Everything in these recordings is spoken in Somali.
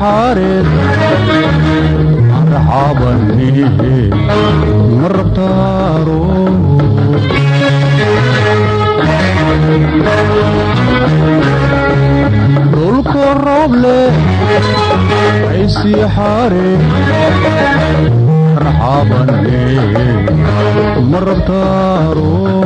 حارد مرحبا بيه مربطارو دولك الرب له عيسي حارد مرحبا بيه مربطارو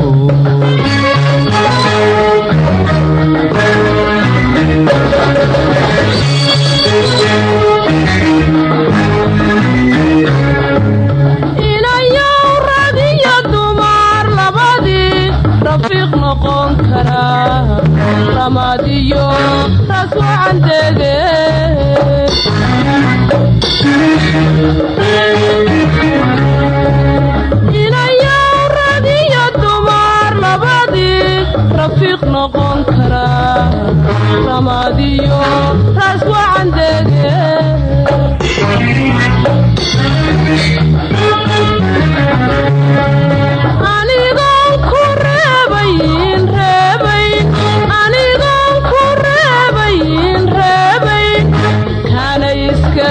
رفيق نقون كرا رماديو رسو عندك إليا رديا الدمار لبادي رفيق نقون كرا رماديو رسو عندك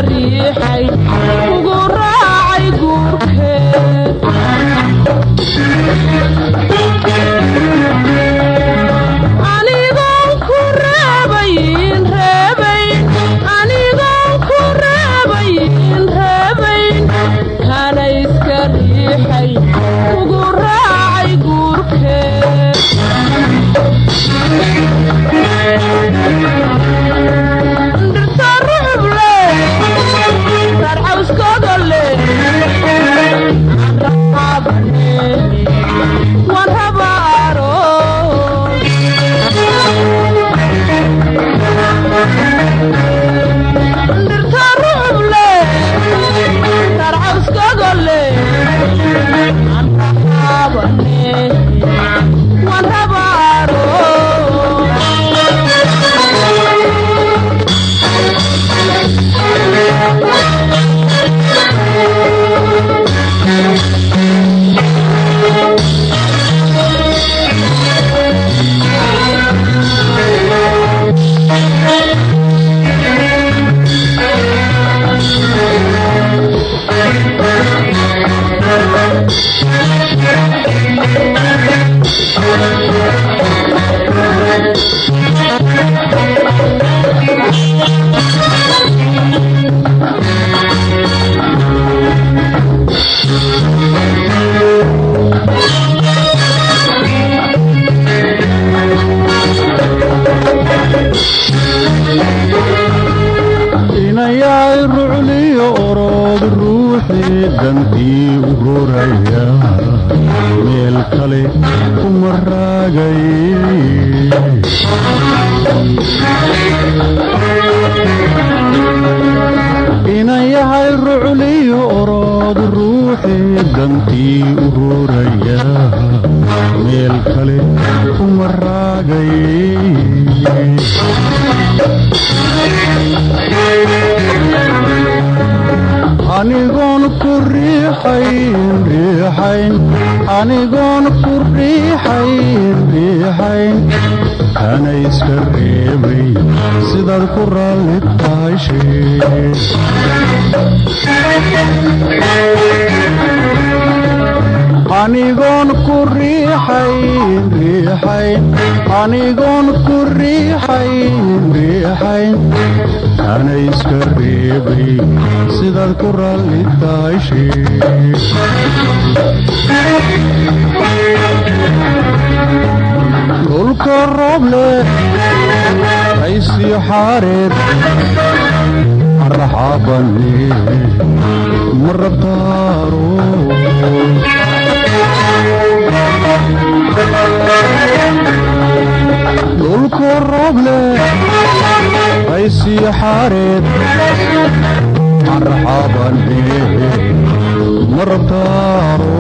ريحي وقراعي dantii u horaya meel kale kuma raagay inan yahay rucliyo orood ruuxii dantii u horaya meel kale kuma raagay anigoon ku riixayn anigoon ku riixayn kana iska reebay sidaad ku raalli tahay anigoon ku riixayn anigoon ku riixayn kana iska reebay sidaad ku raalli tahay dhulka roob leh raysii xaareed arraxaabane ma rabtaaro dhulka roob leh raysii xaareed arraxaabane ma rabtaaro